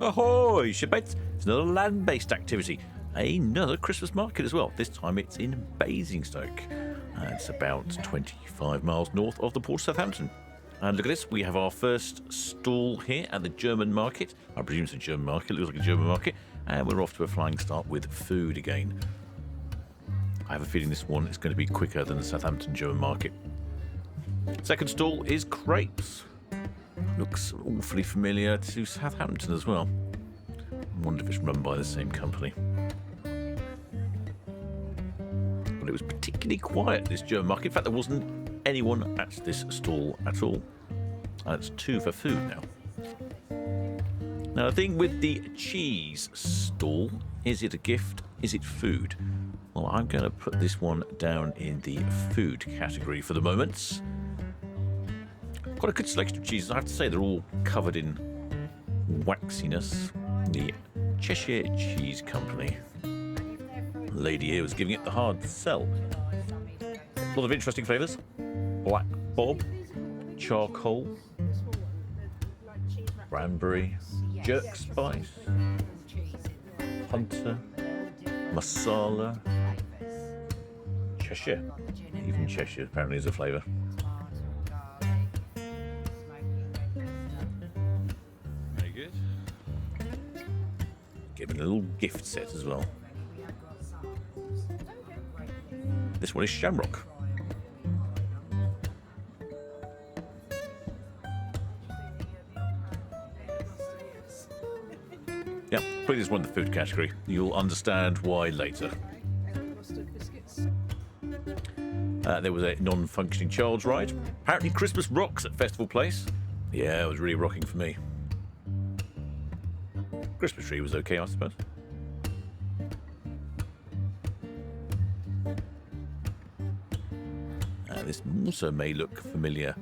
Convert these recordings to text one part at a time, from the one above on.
Ahoy, Shipmates! It's another land-based activity. Another Christmas market as well. This time it's in Basingstoke. It's about 25 miles north of the port of Southampton. And look at this, we have our first stall here at the German market. I presume it's a German market, it looks like a German market. And we're off to a flying start with food again. I have a feeling this one is going to be quicker than the Southampton German market. Second stall is crepes. Looks awfully familiar to Southampton as well. I wonder if it's run by the same company. But it was particularly quiet, this German market. In fact, there wasn't anyone at this stall at all. And it's 2 for food now. Now, the thing with the cheese stall, is it a gift? Is it food? Well, I'm going to put this one down in the food category for the moment. Quite a good selection of cheeses. I have to say, they're all covered in waxiness. The Cheshire Cheese Company. The lady here was giving it the hard sell. A lot of interesting flavours. Black Bob, charcoal, cranberry, jerk spice, hunter, masala, Cheshire. Even Cheshire apparently is a flavour. Very good. Given a little gift set as well. This one is Shamrock. Yeah, put this one in the food category. You'll understand why later. There was a non-functioning child's ride. Apparently Christmas rocks at Festival Place. Yeah, it was really rocking for me. Christmas tree was okay, I suppose. This also may look familiar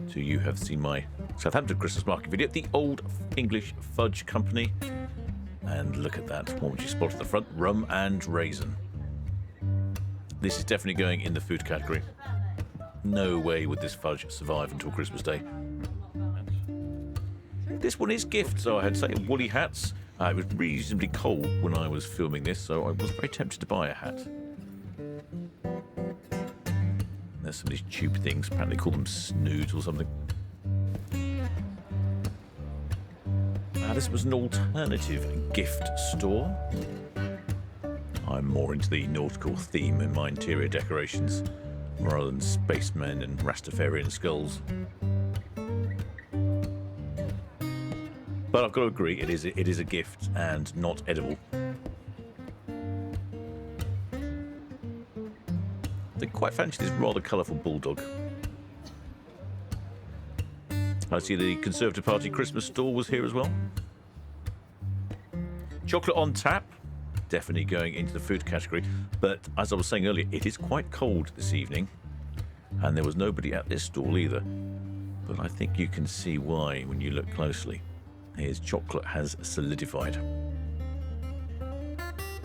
to you who have seen my Southampton Christmas market video. The Old English Fudge Company. And look at that. What would you spot at the front? Rum and raisin. This is definitely going in the food category. No way would this fudge survive until Christmas Day. This one is gift, so I had to say woolly hats. It was reasonably cold when I was filming this, so I was very tempted to buy a hat. There's some of these tube things, apparently they call them snoods or something. This was an alternative gift store. I'm more into the nautical theme in my interior decorations, rather than spacemen and Rastafarian skulls. But I've got to agree, it is a gift and not edible. I quite fancy this rather colourful bulldog. I see the Conservative Party Christmas stall was here as well. Chocolate on tap, definitely going into the food category. But as I was saying earlier, it is quite cold this evening. And there was nobody at this stall either. But I think you can see why when you look closely. His chocolate has solidified.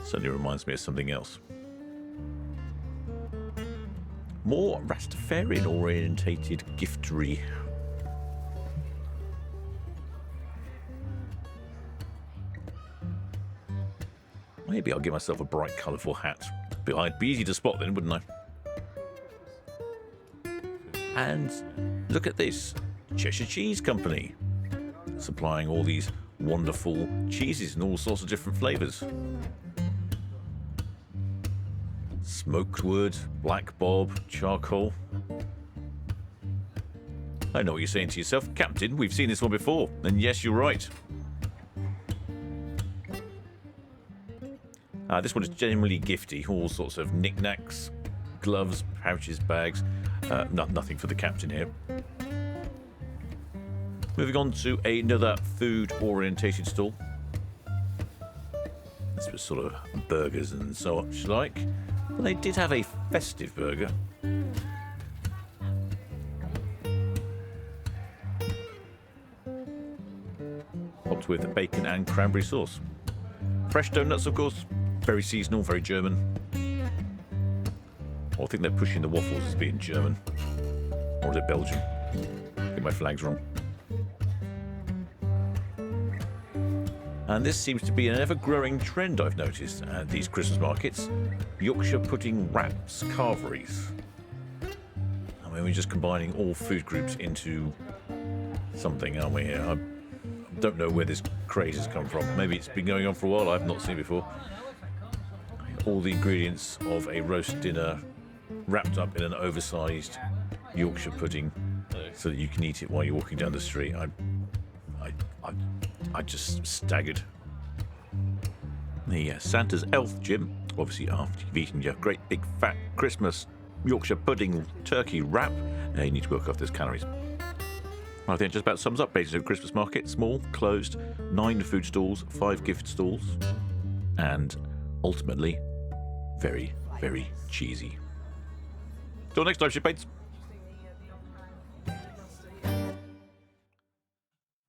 Certainly reminds me of something else. More Rastafarian orientated giftery. Maybe I'll give myself a bright, colourful hat. But I'd be easy to spot then, wouldn't I? And look at this. Cheshire Cheese Company. Supplying all these wonderful cheeses in all sorts of different flavours. Smoked wood, black bob, charcoal. I know what you're saying to yourself. Captain, we've seen this one before. And yes, you're right. This one is genuinely gifty. All sorts of knickknacks, gloves, pouches, bags. Nothing for the captain here. Moving on to another food-orientated stall. This was sort of burgers and such like. But they did have a festive burger. Topped with bacon and cranberry sauce. Fresh donuts, of course. Very seasonal, very German. I think they're pushing the waffles as being German. Or is it Belgium? I think my flag's wrong. And this seems to be an ever-growing trend I've noticed at these Christmas markets. Yorkshire pudding wraps, carveries. I mean, we're just combining all food groups into something, aren't we here? I don't know where this craze has come from. Maybe it's been going on for a while, I've not seen it before. All the ingredients of a roast dinner wrapped up in an oversized Yorkshire pudding so that you can eat it while you're walking down the street. I just staggered. The Santa's elf, Jim, obviously after you've eaten your great big fat Christmas Yorkshire pudding turkey wrap, you need to work off those calories. I think it just about sums up Basingstoke Christmas Market. Small, closed, 9 food stalls, 5 gift stalls, and ultimately very, very cheesy. Till next time, shipmates.